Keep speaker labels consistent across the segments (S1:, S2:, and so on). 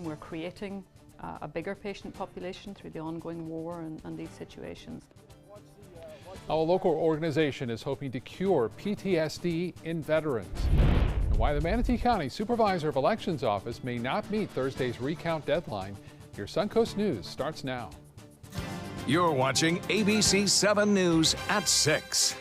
S1: We're creating a bigger patient population through the ongoing war and these situations.
S2: A local organization is hoping to cure PTSD in veterans. And why the Manatee County Supervisor of Elections Office may not meet Thursday's recount deadline. Your Suncoast News starts now.
S3: You're watching ABC7 News at 6.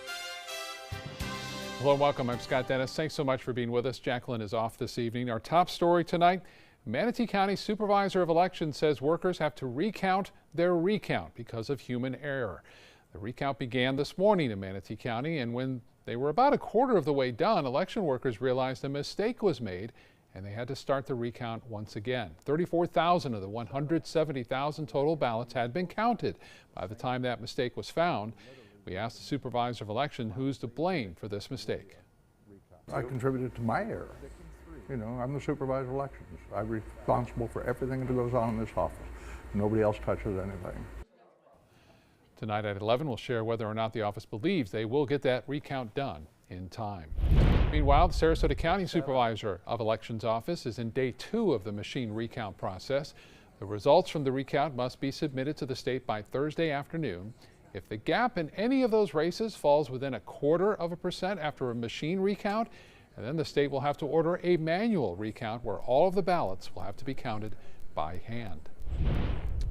S2: Hello and welcome. I'm Scott Dennis. Thanks so much for being with us. Jacqueline is off this evening. Our top story tonight, Manatee County Supervisor of Elections says workers have to recount their recount because of human error. The recount began this morning in Manatee County, and when they were about a quarter of the way done, election workers realized a mistake was made and they had to start the recount once again. 34,000 of the 170,000 total ballots had been counted by the time that mistake was found. We asked the Supervisor of Election who's to blame for this mistake.
S4: I contributed to my error. You know, I'm the Supervisor of Elections. I'm responsible for everything that goes on in this office. Nobody else touches anything.
S2: Tonight at 11, we'll share whether or not the office believes they will get that recount done in time. Meanwhile, the Sarasota County Supervisor of Elections Office is in day 2 of the machine recount process. The results from the recount must be submitted to the state by Thursday afternoon. If the gap in any of those races falls within 0.25% after a machine recount, and then the state will have to order a manual recount where all of the ballots will have to be counted by hand.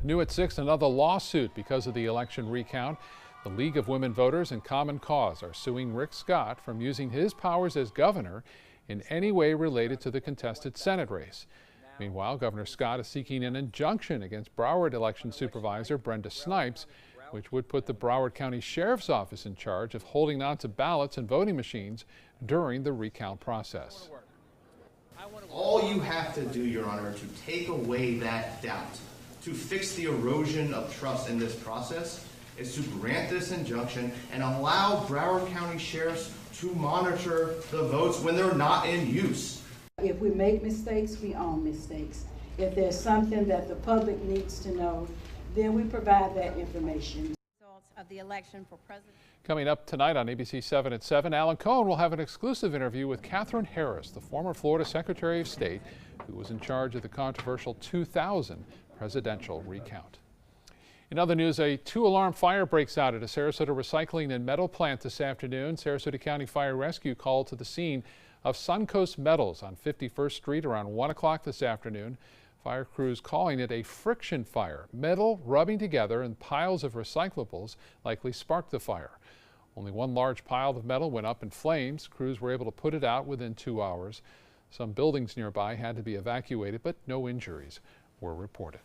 S2: New at 6, another lawsuit because of the election recount. The League of Women Voters and Common Cause are suing Rick Scott from using his powers as governor in any way related to the contested Senate race. Meanwhile, Governor Scott is seeking an injunction against Broward Election Supervisor Brenda Snipes, which would put the Broward County Sheriff's Office in charge of holding on to ballots and voting machines during the recount process.
S5: All you have to do, Your Honor, to take away that doubt, to fix the erosion of trust in this process, is to grant this injunction and allow Broward County sheriffs to monitor the votes when they're not in use.
S6: If we make mistakes, we own mistakes. If there's something that the public needs to know, then we provide that information.
S7: Results of the election for president.
S2: Coming up tonight on ABC7 at 7, Alan Cohen will have an exclusive interview with Katherine Harris, the former Florida Secretary of State, who was in charge of the controversial 2000 presidential recount. In other news, a 2-alarm fire breaks out at a Sarasota recycling and metal plant this afternoon. Sarasota County Fire Rescue called to the scene of Suncoast Metals on 51st Street around 1 o'clock this afternoon. Fire crews calling it a friction fire. Metal rubbing together and piles of recyclables likely sparked the fire. Only one large pile of metal went up in flames. Crews were able to put it out within 2 hours. Some buildings nearby had to be evacuated, but no injuries were reported.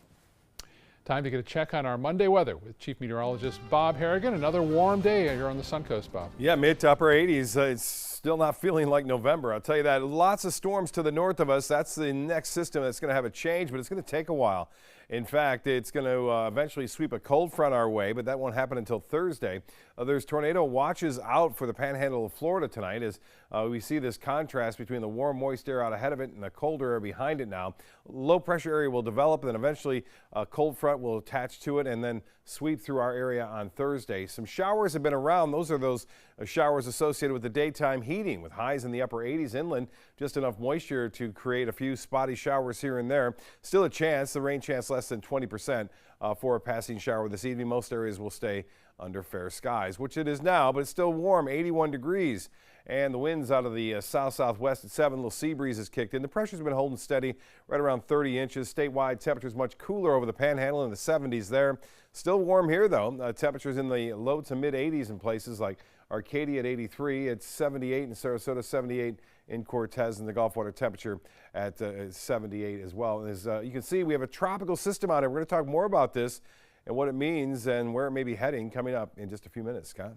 S2: Time to get a check on our Monday weather with Chief Meteorologist Bob Harrigan. Another warm day here on the Suncoast, Bob.
S8: Yeah, mid to upper 80s. It's still not feeling like November. I'll tell you that. Lots of storms to the north of us. That's the next system that's going to have a change, but it's going to take a while. In fact, it's going to eventually sweep a cold front our way, but that won't happen until Thursday. There's tornado watches out for the panhandle of Florida tonight as we see this contrast between the warm, moist air out ahead of it and the colder air behind it now. Low pressure area will develop, and then eventually a cold front will attach to it and then sweep through our area on Thursday. Some showers have been around. Those are those showers associated with the daytime heating with highs in the upper 80s inland. Just enough moisture to create a few spotty showers here and there. Still a chance, the rain chance less than 20% for a passing shower this evening. Most areas will stay under fair skies, which it is now, but it's still warm, 81 degrees. And the winds out of the south-southwest at 7, little sea breeze has kicked in. The pressure's been holding steady right around 30 inches. Statewide temperatures much cooler over the panhandle in the 70s there. Still warm here though. Temperatures in the low to mid 80s in places like Arcadia at 83. It's 78 in Sarasota, 78 in Cortez, and the Gulf water temperature at 78 as well. As you can see, we have a tropical system out here. We're going to talk more about this and what it means and where it may be heading coming up in just a few minutes. Scott.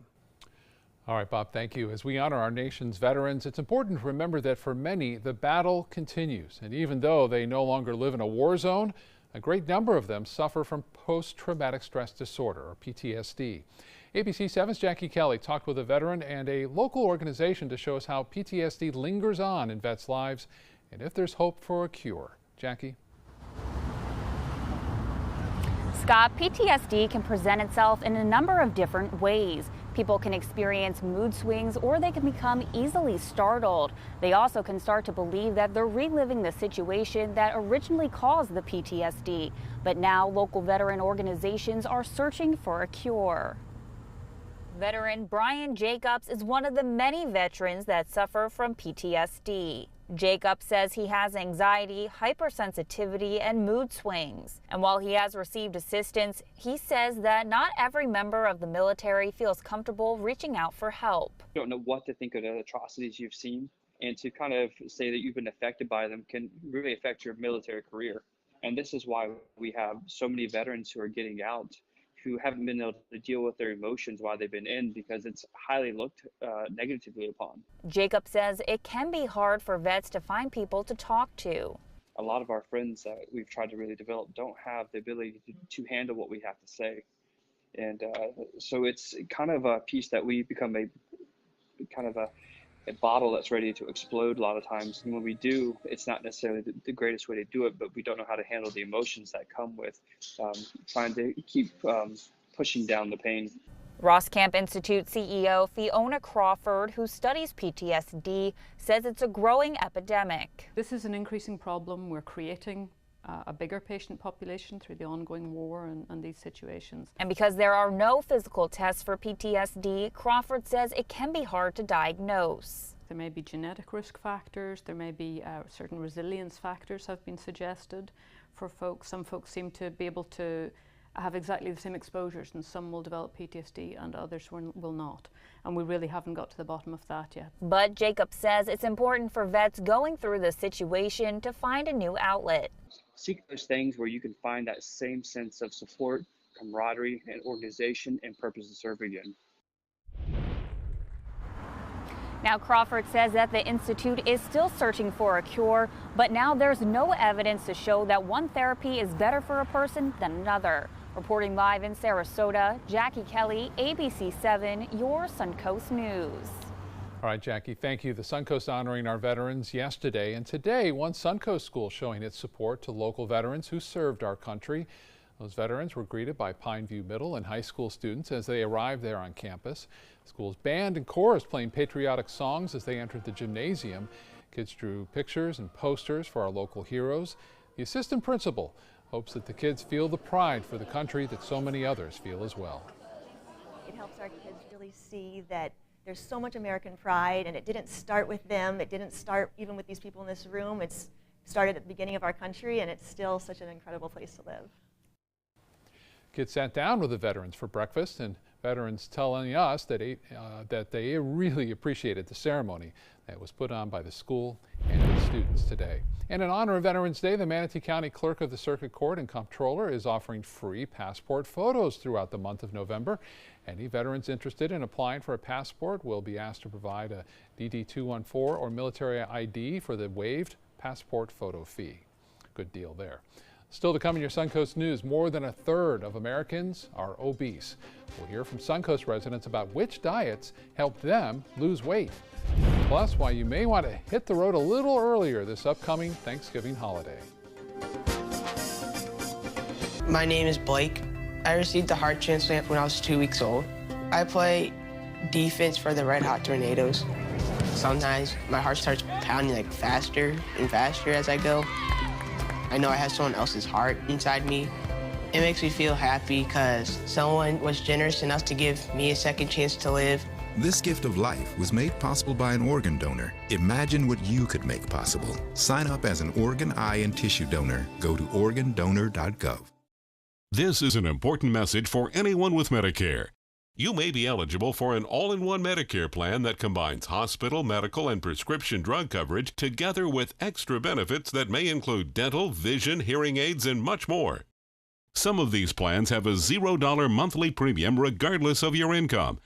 S2: All right, Bob, thank you. As we honor our nation's veterans, it's important to remember that for many, the battle continues. And even though they no longer live in a war zone, a great number of them suffer from post-traumatic stress disorder, or PTSD. ABC7's Jackie Kelly talked with a veteran and a local organization to show us how PTSD lingers on in vets' lives and if there's hope for a cure. Jackie?
S9: Scott, PTSD can present itself in a number of different ways. People can experience mood swings or they can become easily startled. They also can start to believe that they're reliving the situation that originally caused the PTSD. But now local veteran organizations are searching for a cure. Veteran Brian Jacobs is one of the many veterans that suffer from PTSD. Jacob says he has anxiety, hypersensitivity, and mood swings. And while he has received assistance, he says that not every member of the military feels comfortable reaching out for help.
S10: You don't know what to think of the atrocities you've seen, and to kind of say that you've been affected by them can really affect your military career. And this is why we have so many veterans who are getting out who haven't been able to deal with their emotions while they've been in, because it's highly looked negatively upon.
S9: Jacob says it can be hard for vets to find people to talk to.
S10: A lot of our friends that we've tried to really develop don't have the ability to handle what we have to say. And so it's kind of a piece that we become a bottle that's ready to explode a lot of times. And when we do, it's not necessarily the greatest way to do it, but we don't know how to handle the emotions that come with trying to keep pushing down the pain.
S9: Ross Camp Institute CEO Fiona Crawford, who studies PTSD, says it's a growing epidemic.
S1: This is an increasing problem. We're creating a bigger patient population through the ongoing war and these situations.
S9: And because there are no physical tests for PTSD, Crawford says it can be hard to diagnose.
S1: There may be genetic risk factors, there may be certain resilience factors have been suggested for folks. Some folks seem to be able to have exactly the same exposures, and some will develop PTSD and others will not. And we really haven't got to the bottom of that yet.
S9: But Jacob says it's important for vets going through this situation to find a new outlet.
S10: Seek those things where you can find that same sense of support, camaraderie, and organization and purpose to serve again.
S9: Now, Crawford says that the Institute is still searching for a cure, but now there's no evidence to show that one therapy is better for a person than another. Reporting live in Sarasota, Jackie Kelly, ABC7, your Suncoast News.
S2: All right, Jackie, thank you. The Suncoast honoring our veterans yesterday, and today one Suncoast school showing its support to local veterans who served our country. Those veterans were greeted by Pineview Middle and high school students as they arrived there on campus. The school's band and chorus playing patriotic songs as they entered the gymnasium. Kids drew pictures and posters for our local heroes. The assistant principal hopes that the kids feel the pride for the country that so many others feel as well.
S11: It helps our kids really see that there's so much American pride, and it didn't start with them. It didn't start even with these people in this room. It's started at the beginning of our country, and it's still such an incredible place to live.
S2: Kids sat down with the veterans for breakfast, and veterans telling us that they really appreciated the ceremony that was put on by the school and its students today. And in honor of Veterans Day, the Manatee County Clerk of the Circuit Court and Comptroller is offering free passport photos throughout the month of November. Any veterans interested in applying for a passport will be asked to provide a DD-214 or military ID for the waived passport photo fee. Good deal there. Still to come in your Suncoast News, more than a third of Americans are obese. We'll hear from Suncoast residents about which diets help them lose weight. Plus, why you may want to hit the road a little earlier this upcoming Thanksgiving holiday.
S12: My name is Blake. I received a heart transplant when I was 2 weeks old. I play defense for the Red Hot Tornadoes. Sometimes my heart starts pounding like faster and faster as I go. I know I have someone else's heart inside me. It makes me feel happy because someone was generous enough to give me a second chance to live.
S13: This gift of life was made possible by an organ donor. Imagine what you could make possible. Sign up as an organ, eye, and tissue donor. Go to organdonor.gov.
S14: This is an important message for anyone with Medicare. You may be eligible for an all-in-one Medicare plan that combines hospital, medical, and prescription drug coverage together with extra benefits that may include dental, vision, hearing aids, and much more. Some of these plans have a $0 monthly premium regardless of your income.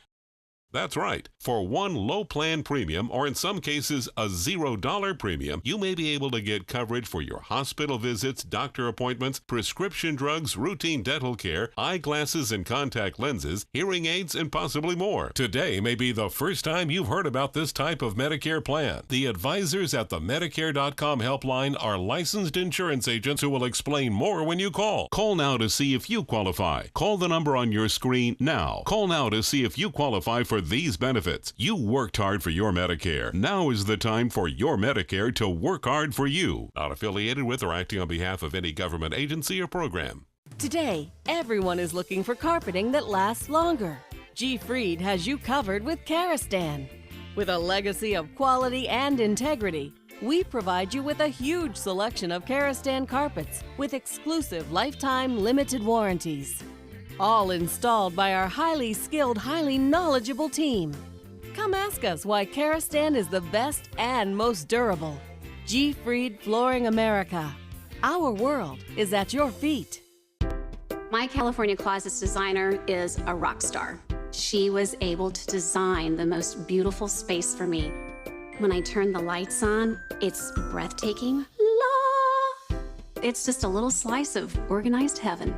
S14: That's right. For one low plan premium, or in some cases a $0 premium, you may be able to get coverage for your hospital visits, doctor appointments, prescription drugs, routine dental care, eyeglasses and contact lenses, hearing aids, and possibly more. Today may be the first time you've heard about this type of Medicare plan. The advisors at the Medicare.com helpline are licensed insurance agents who will explain more when you call. Call now to see if you qualify. Call the number on your screen now. Call now to see if you qualify for these benefits. You worked hard for your Medicare. Now is the time for your Medicare to work hard for you. Not affiliated with or acting on behalf of any government agency or program.
S15: Today, everyone is looking for carpeting that lasts longer. G. Fried has you covered with Karastan. With a legacy of quality and integrity, we provide you with a huge selection of Karastan carpets with exclusive lifetime limited warranties. All installed by our highly skilled, highly knowledgeable team. Come ask us why Karastan is the best and most durable. G. Fried Flooring America. Our world is at your feet.
S16: My California Closets designer is a rock star. She was able to design the most beautiful space for me. When I turn the lights on, it's breathtaking. La! It's just a little slice of organized heaven.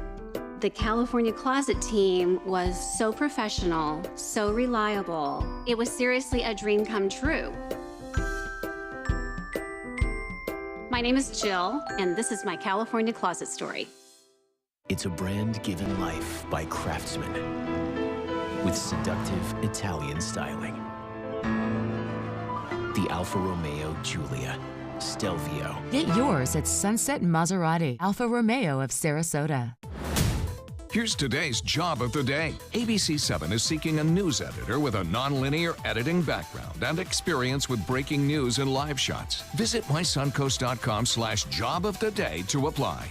S16: The California Closet team was so professional, so reliable. It was seriously a dream come true. My name is Jill, and this is my California Closet story.
S17: It's a brand given life by craftsmen with seductive Italian styling. The Alfa Romeo Giulia, Stelvio.
S18: Get yours at Sunset Maserati, Alfa Romeo of Sarasota.
S3: Here's today's job of the day. ABC7 is seeking a news editor with a nonlinear editing background and experience with breaking news and live shots. Visit mysuncoast.com/job of the day to apply.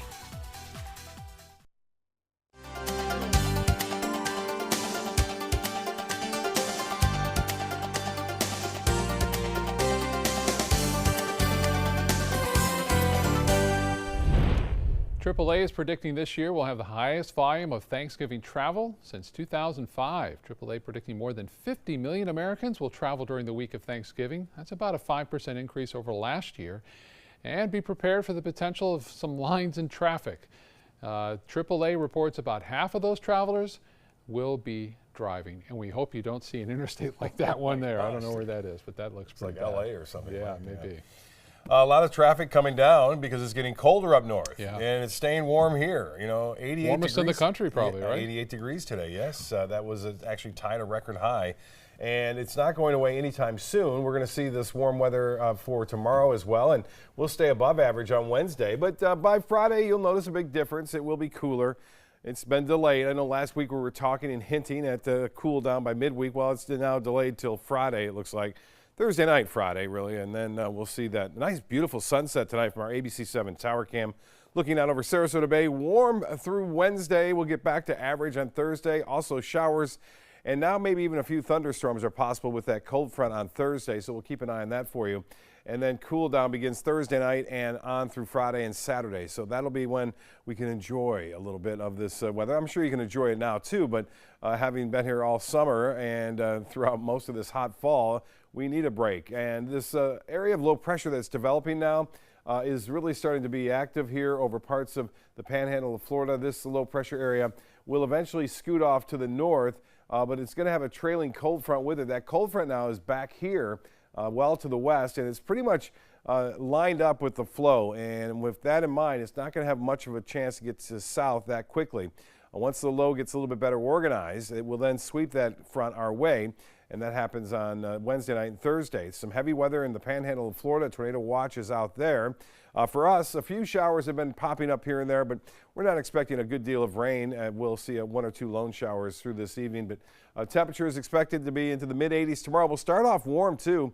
S2: AAA is predicting this year will have the highest volume of Thanksgiving travel since 2005. AAA predicting more than 50 million Americans will travel during the week of Thanksgiving. That's about a 5% increase over last year. And be prepared for the potential of some lines in traffic. AAA reports about half of those travelers will be driving. And we hope you don't see an interstate like that one there. I don't know where that is, but that looks pretty
S8: like
S2: bad.
S8: LA or something.
S2: Yeah, maybe.
S8: A lot of traffic coming down because it's getting colder up north,
S2: yeah.
S8: And it's staying warm here. You know, 88
S2: warmest
S8: degrees.
S2: in the country, probably, right?
S8: 88 degrees today. Yes, that was actually tied a record high, and it's not going away anytime soon. We're going to see this warm weather for tomorrow as well, and we'll stay above average on Wednesday. But by Friday, you'll notice a big difference. It will be cooler. It's been delayed. I know last week we were talking and hinting at the cool down by midweek. Well, it's now delayed till Friday. It looks like. Thursday night, Friday, really, and then we'll see that nice, beautiful sunset tonight from our ABC7 tower cam. Looking out over Sarasota Bay, warm through Wednesday. We'll get back to average on Thursday. Also showers, and now maybe even a few thunderstorms are possible with that cold front on Thursday, so we'll keep an eye on that for you. And then cool down begins Thursday night and on through Friday and Saturday. So that'll be when we can enjoy a little bit of this weather. I'm sure you can enjoy it now too, but having been here all summer and throughout most of this hot fall, we need a break. And this area of low pressure that's developing now is really starting to be active here over parts of the panhandle of Florida. This low pressure area will eventually scoot off to the north, but it's going to have a trailing cold front with it. That cold front now is back here well to the west, and it's pretty much lined up with the flow. And with that in mind, it's not going to have much of a chance to get to the south that quickly. Once the low gets a little bit better organized, it will then sweep that front our way, and that happens on Wednesday night and Thursday. Some heavy weather in the panhandle of Florida. Tornado watch is out there. For us, a few showers have been popping up here and there, but we're not expecting a good deal of rain. We'll see one or two lone showers through this evening, but temperature is expected to be into the mid-80s tomorrow. We'll start off warm, too.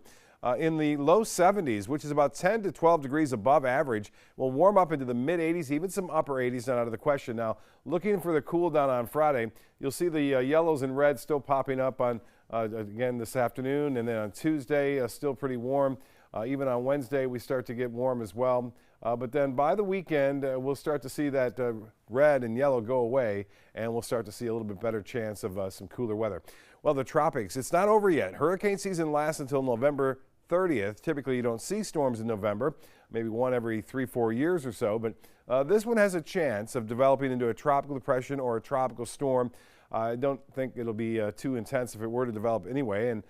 S8: In the low 70s, which is about 10 to 12 degrees above average. We'll warm up into the mid-80s, even some upper 80s, not out of the question. Now, looking for the cool down on Friday, you'll see the yellows and reds still popping up on again this afternoon, and then on Tuesday, still pretty warm. Even on Wednesday, we start to get warm as well. But then by the weekend, we'll start to see that red and yellow go away, and we'll start to see a little bit better chance of some cooler weather. Well, the tropics, it's not over yet. Hurricane season lasts until November 30th. Typically, you don't see storms in November, maybe one every 3-4 years or so, but this one has a chance of developing into a tropical depression or a tropical storm. I don't think it'll be too intense if it were to develop anyway, and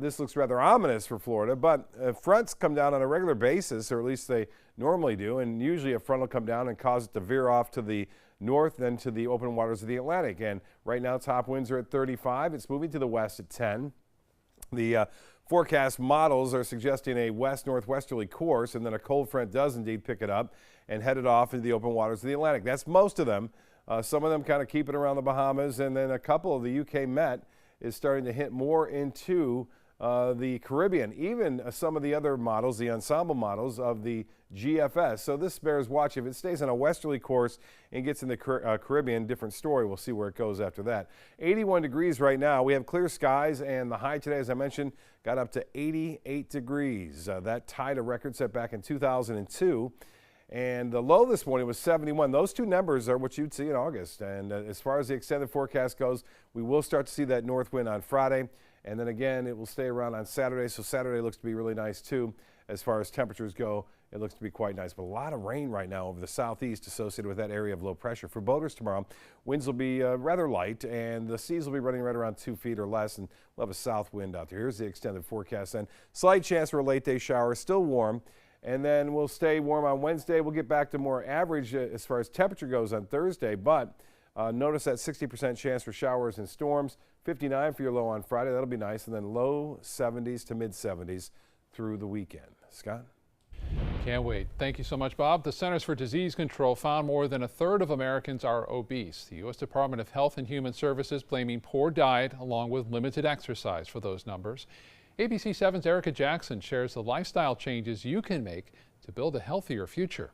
S8: this looks rather ominous for Florida, but fronts come down on a regular basis, or at least they normally do, and usually a front will come down and cause it to veer off to the north, then to the open waters of the Atlantic. And right now, top winds are at 35. It's moving to the west at 10. The forecast models are suggesting a west-northwesterly course, and then a cold front does indeed pick it up and head it off into the open waters of the Atlantic. That's most of them. Some of them kind of keep it around the Bahamas, and then a couple of the UK Met is starting to hit more into the Caribbean, even some of the other models, the ensemble models of the GFS. So this bears watch. If it stays on a westerly course and gets in the Caribbean, different story. We'll see where it goes after that. 81 degrees right now. We have clear skies, and the high today, as I mentioned, got up to 88 degrees. That tied a record set back in 2002. And the low this morning was 71. Those two numbers are what you'd see in August. And as far as the extended forecast goes, we will start to see that north wind on Friday. And then again, it will stay around on Saturday. So Saturday looks to be really nice too. As far as temperatures go, it looks to be quite nice. But a lot of rain right now over the southeast associated with that area of low pressure. For boaters tomorrow, winds will be rather light, and the seas will be running right around 2 feet or less, and we'll have a south wind out there. Here's the extended forecast. And slight chance for a late day shower, still warm. And then we'll stay warm on Wednesday. We'll get back to more average as far as temperature goes on Thursday, but notice that 60% chance for showers and storms. 59 for your low on Friday. That'll be nice. And then low 70s to mid 70s through the weekend. Scott?
S2: Can't wait. Thank you so much, Bob. The Centers for Disease Control found more than a third of Americans are obese. The U.S. Department of Health and Human Services blaming poor diet along with limited exercise for those numbers. ABC7's Erica Jackson shares the lifestyle changes you can make to build a healthier future.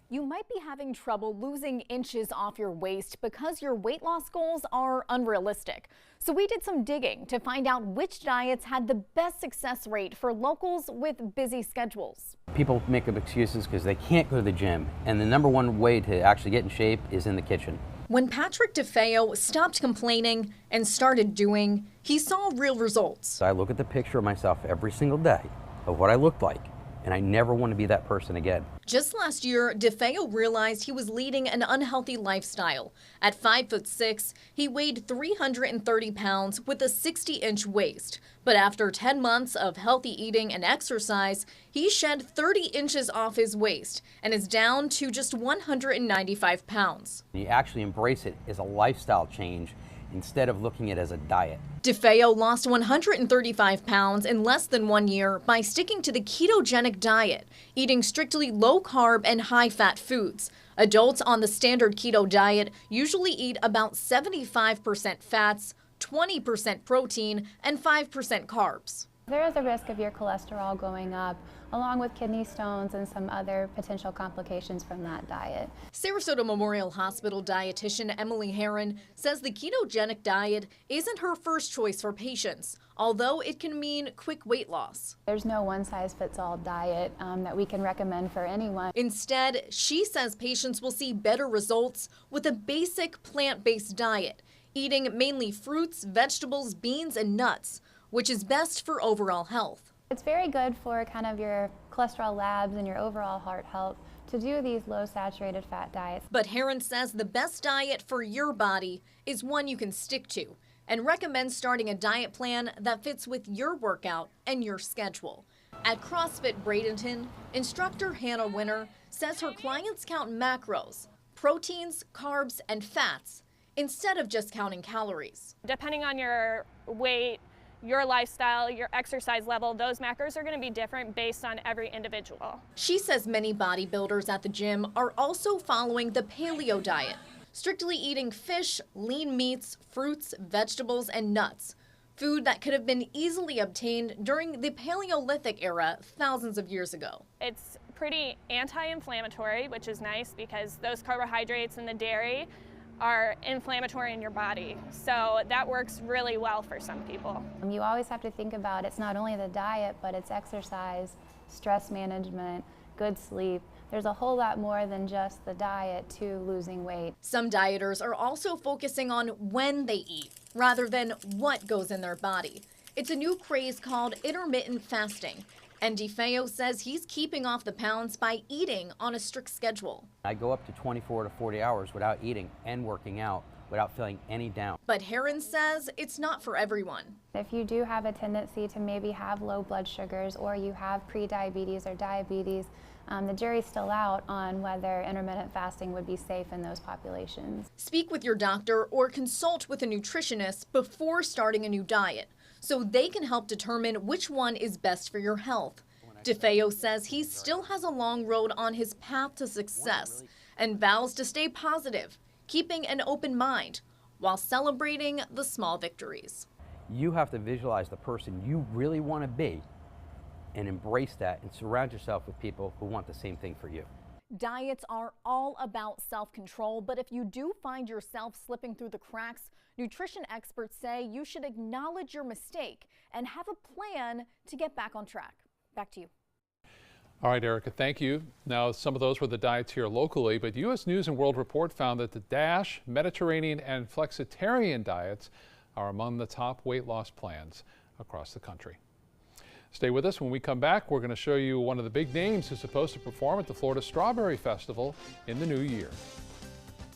S19: You might be having trouble losing inches off your waist because your weight loss goals are unrealistic. So we did some digging to find out which diets had the best success rate for locals with busy schedules.
S20: People make up excuses because they can't go to the gym, and the number one way to actually get in shape is in the kitchen.
S19: When Patrick DeFeo stopped complaining and started doing, he saw real results.
S20: I look at the picture of myself every single day of what I looked like, and I never want to be that person again.
S19: Just last year, DeFeo realized he was leading an unhealthy lifestyle. At 5'6", he weighed 330 pounds with a 60-inch waist. But after 10 months of healthy eating and exercise, he shed 30 inches off his waist and is down to just 195 pounds.
S20: You actually embrace it as a lifestyle change instead of looking at it as a diet.
S19: DeFeo lost 135 pounds in less than 1 year by sticking to the ketogenic diet, eating strictly low-carb and high-fat foods. Adults on the standard keto diet usually eat about 75% fats, 20% protein, and 5% carbs.
S21: There is a risk of your cholesterol going up, along with kidney stones and some other potential complications from that diet.
S19: Sarasota Memorial Hospital dietitian Emily Herron says the ketogenic diet isn't her first choice for patients, although it can mean quick weight loss.
S21: There's no one-size-fits-all diet that we can recommend for anyone.
S19: Instead, she says patients will see better results with a basic plant-based diet, eating mainly fruits, vegetables, beans, and nuts, which is best for overall health.
S21: It's very good for kind of your cholesterol labs and your overall heart health to do these low saturated fat diets.
S19: But Herron says the best diet for your body is one you can stick to, and recommends starting a diet plan that fits with your workout and your schedule. At CrossFit Bradenton, instructor Hannah Winner says her clients count macros, proteins, carbs, and fats, instead of just counting calories.
S22: Depending on your weight, your lifestyle, your exercise level, those macros are going to be different based on every individual.
S19: She says many bodybuilders at the gym are also following the paleo diet, strictly eating fish, lean meats, fruits, vegetables, and nuts, food that could have been easily obtained during the Paleolithic era thousands of years ago.
S22: It's pretty anti-inflammatory, which is nice because those carbohydrates and the dairy are inflammatory in your body. So that works really well for some people.
S21: You always have to think about it's not only the diet, but it's exercise, stress management, good sleep, there's a whole lot more than just the diet to losing weight.
S19: Some dieters are also focusing on when they eat rather than what goes in their body. It's a new craze called intermittent fasting. And DeFeo says he's keeping off the pounds by eating on a strict schedule.
S20: I go up to 24 to 40 hours without eating and working out without feeling any down.
S19: But Heron says it's not for everyone.
S21: If you do have a tendency to maybe have low blood sugars or you have pre-diabetes or diabetes, the jury's still out on whether intermittent fasting would be safe in those populations.
S19: Speak with your doctor or consult with a nutritionist before starting a new diet, so they can help determine which one is best for your health. DeFeo says he still has a long road on his path to success and vows to stay positive, keeping an open mind while celebrating the small victories.
S20: You have to visualize the person you really want to be and embrace that and surround yourself with people who want the same thing for you.
S19: Diets are all about self-control, but if you do find yourself slipping through the cracks, nutrition experts say you should acknowledge your mistake and have a plan to get back on track. Back to you.
S2: All right, Erica, thank you. Now, some of those were the diets here locally, but U.S. News & World Report found that the DASH, Mediterranean, and Flexitarian diets are among the top weight loss plans across the country. Stay with us. When we come back, we're going to show you one of the big names who's supposed to perform at the Florida Strawberry Festival in the new year.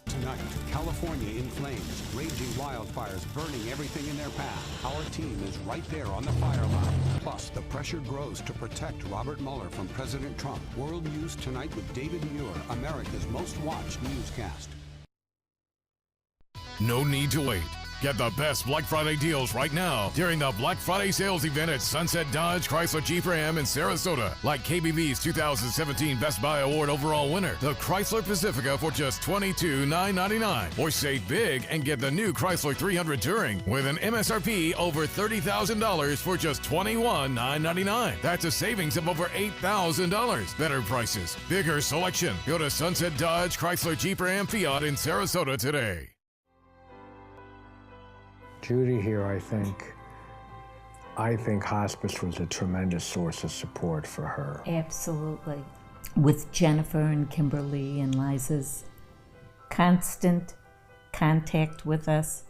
S4: Tonight, California in flames, raging wildfires burning everything in their path. Our team is right there on the fire line. Plus, the pressure grows to protect Robert Mueller from President Trump. World News Tonight with David Muir, America's most watched newscast.
S5: No need to wait. Get the best Black Friday deals right now during the Black Friday sales event at Sunset Dodge Chrysler Jeep Ram in Sarasota. Like KBB's 2017 Best Buy Award overall winner, the Chrysler Pacifica for just $22,999. Or save big and get the new Chrysler 300 Touring with an MSRP over $30,000 for just $21,999. That's a savings of over $8,000. Better prices, bigger selection. Go to Sunset Dodge Chrysler Jeep Ram Fiat in Sarasota today.
S23: Judy here, I think hospice was a tremendous source of support for her.
S24: Absolutely. With Jennifer and Kimberly and Liza's constant contact with us,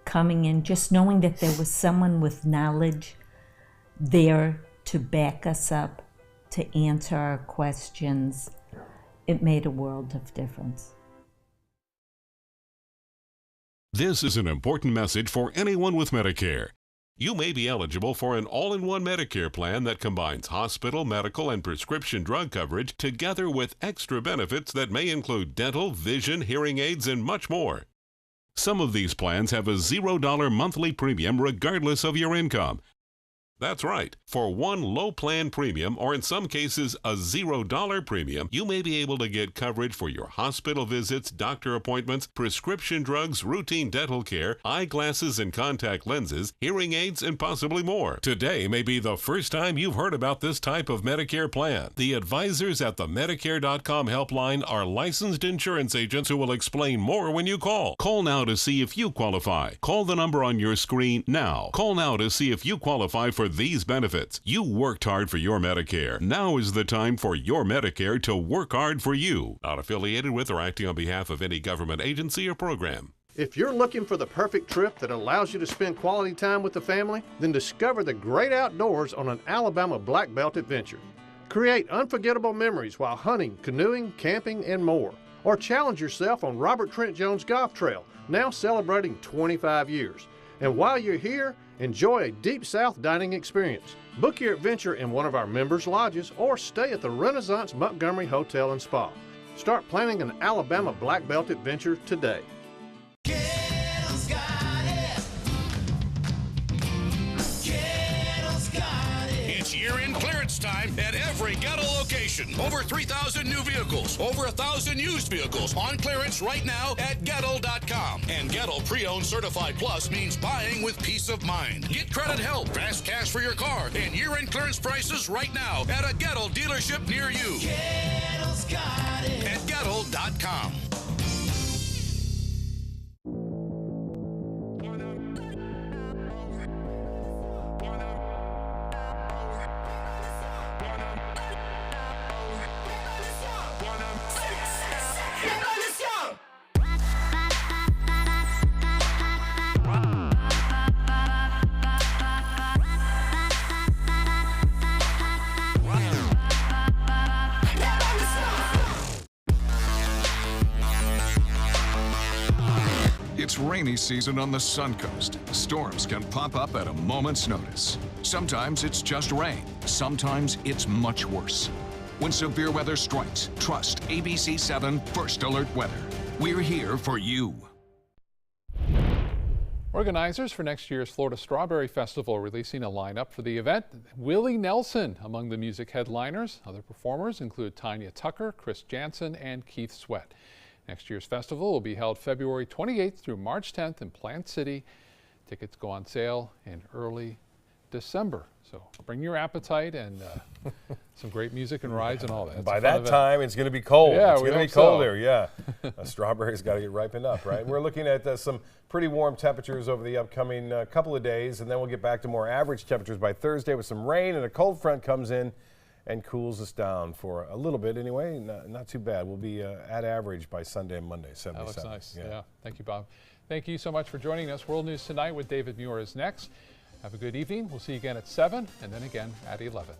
S24: coming in, just knowing that there was someone with knowledge there to back us up, to answer our questions, it made a world of difference.
S14: This is an important message for anyone with Medicare. You may be eligible for an all-in-one Medicare plan that combines hospital, medical, and prescription drug coverage together with extra benefits that may include dental, vision, hearing aids, and much more. Some of these plans have a $0 monthly premium regardless of your income. That's right. For one low plan premium, or in some cases a $0 premium, you may be able to get coverage for your hospital visits, doctor appointments, prescription drugs, routine dental care, eyeglasses and contact lenses, hearing aids, and possibly more. Today may be the first time you've heard about this type of Medicare plan. The advisors at the Medicare.com helpline are licensed insurance agents who will explain more when you call. Call now to see if you qualify. Call the number on your screen now. Call now to see if you qualify for these benefits. You worked hard for your Medicare. Now is the time for your Medicare to work hard for you. Not affiliated with or acting on behalf of any government agency or program.
S25: If you're looking for the perfect trip that allows you to spend quality time with the family, then discover the great outdoors on an Alabama Black Belt adventure. Create unforgettable memories while hunting, canoeing, camping, and more. Or challenge yourself on Robert Trent Jones Golf Trail, now celebrating 25 years. And while you're here, enjoy a Deep South dining experience. Book your adventure in one of our members' lodges or stay at the Renaissance Montgomery Hotel and Spa. Start planning an Alabama Black Belt adventure today.
S26: It's year-end clearance time at every Gettle location. Over 3,000 new vehicles, over 1,000 used vehicles on clearance right now at Gettle.com. And Gettle Pre-Owned Certified Plus means buying with peace of mind. Get credit help, fast cash for your car, and year-end clearance prices right now at a Gettle dealership near you. Gettle's got it. At Gettle.com.
S3: It's rainy season on the Suncoast. Storms can pop up at a moment's notice. Sometimes it's just rain. Sometimes it's much worse. When severe weather strikes, trust ABC7 First Alert Weather. We're here for you.
S2: Organizers for next year's Florida Strawberry Festival are releasing a lineup for the event. Willie Nelson among the music headliners. Other performers include Tanya Tucker, Chris Jansen, and Keith Sweat. Next year's festival will be held February 28th through March 10th in Plant City. Tickets go on sale in early December. So bring your appetite and some great music and rides and all that.
S8: By that time, it's going to be cold.
S2: Yeah,
S8: it's going to be colder. Yeah, strawberries got to get ripened up, right? We're looking at some pretty warm temperatures over the upcoming couple of days, and then we'll get back to more average temperatures by Thursday with some rain, and a cold front comes in and cools us down for a little bit anyway. Not too bad. We'll be at average by Sunday and Monday, 77.
S2: That looks nice. Yeah. Thank you, Bob. Thank you so much for joining us. World News Tonight with David Muir is next. Have a good evening. We'll see you again at 7 and then again at 11.